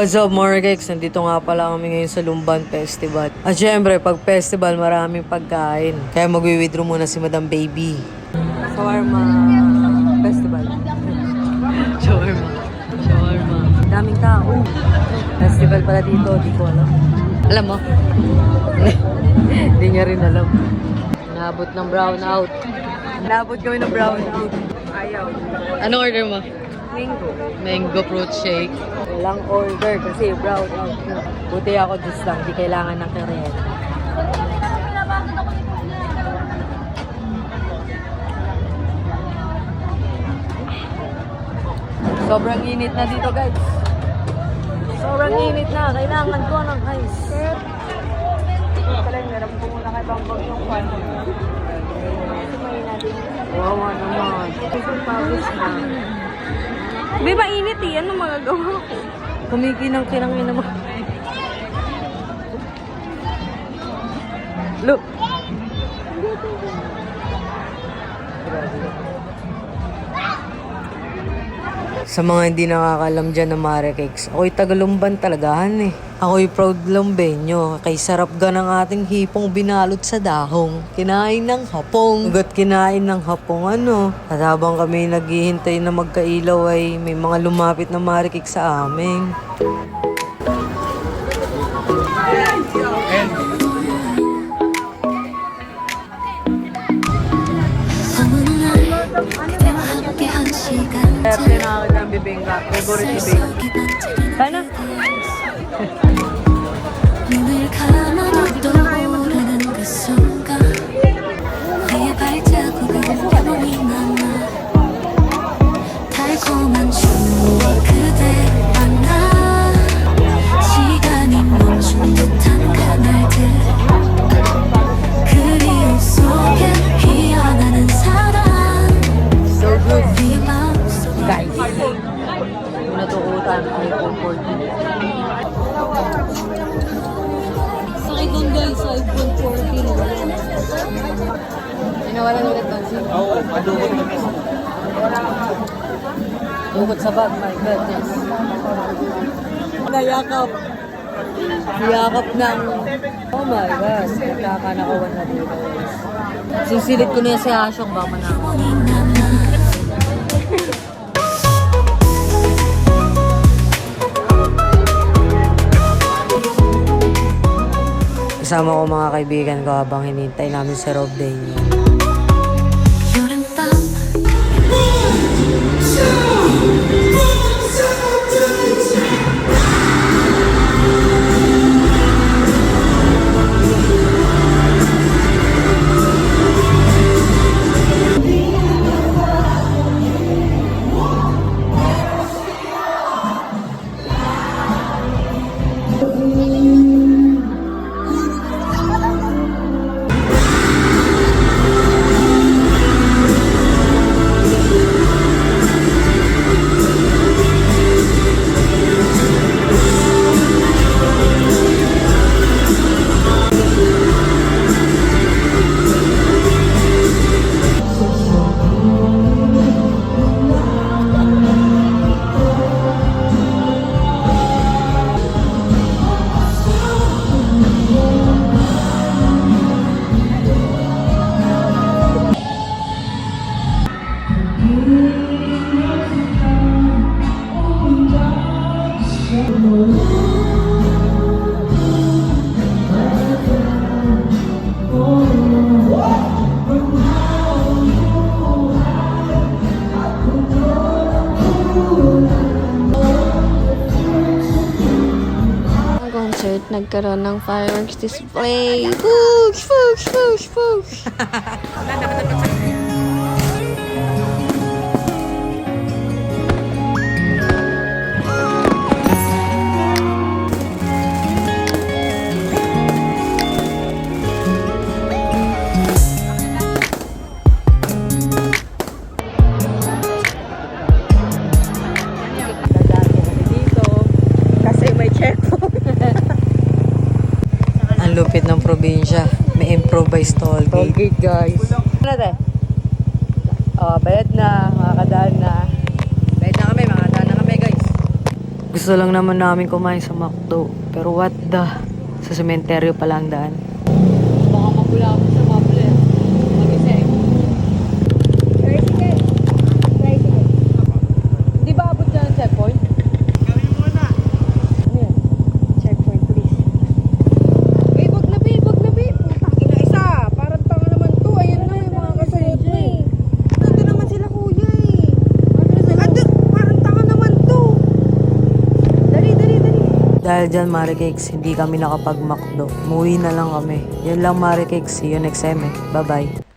What's up, Markex? Nandito nga pala kami ngayon sa Lumban Festival. At syempre, pag festival, maraming pagkain. Kaya magwi-withdraw muna si Madam Baby. Shawarma Festival. Shawarma. Shawarma. Daming tao. Festival pala dito, di ko alam. Alam mo? Hindi niya rin alam. Naabot ng brownout. Naabot kami ng brownout. Ayaw. Anong order mo? Mango. Mango fruit shake. Walang order kasi brown out. Buti ako juice lang. Di kailangan ng keret. Sobrang init na dito, guys. Sobrang init na. Kailangan ko ng ice. Meron po muna kay Bambang yung fan. Wawa naman. Pawis na. Di ba init eh? Ano magagawa ko? Kumikinang-kinangin naman. Look! Sa mga hindi nakakalam dyan na Marikex, ako'y taga-Lumban talagahan eh. Ako'y proud Lumbenyo. Kay sarap ga ng ating hipong binalot sa dahong. Kinain ng hapong. Ugat kinain ng hapong ano. At habang kami naghihintay na magkailaw ay may mga lumapit na Marikex sa amin. Kaya pinakakit ang bibingka. Favorite bibingka. Sana? 눈을 감아도 모르는 그 순간 우리의 발자국은 영원히 남아 달콤한 추억 그대 만나 시간이 멈춘 듯한 그날들 그리움 속에 피어나는 사랑 우리의 마음속 Guys, natukutan ang iPhone 14. Sakit doon guys, sa iPhone 14. Inawalan ulit pansin? Oo, madukot na ito. Dukot sa bag, my goodness. Nayakap. Yakap ng... Oh my gosh, nagkakanakawan na dito. Sisilit ko niya si Asyong, baka manakaw. Kasama ko mga kaibigan ko habang hinintay namin sa Rob Day niya. Nagkaroon ng fireworks display. Foosh! Foosh! Foosh! Foosh! Lupit ng probinsya. May improvised toll gate. Toll gate, guys. Ano tayo? Bayad na. Makakadaan na. Bayad na kami. Makakadaan na kami, guys. Gusto lang naman namin kumain sa McDo. Pero what the? Sa sementeryo pala ang daan. Baka mapula ako sa mapula. Mag-isip. Tricycle. Tricycle. Hindi ba abot dyan ang checkpoint? Kami muna. Ano yan? Checkpoint, please. Eh, wag na, babe. Wag na, babe. Putang ina isa. Parang tanga naman to. Ayun na, yung mga kasunod mo eh. Nandun naman sila, kuya eh. Ando, parang tanga naman to. Dali, dali, dali. Dahil dyan, Marikix, hindi kami nakapag-McDo. Umuwi na lang kami. Yun lang, Marikix. See you next time eh. Bye-bye.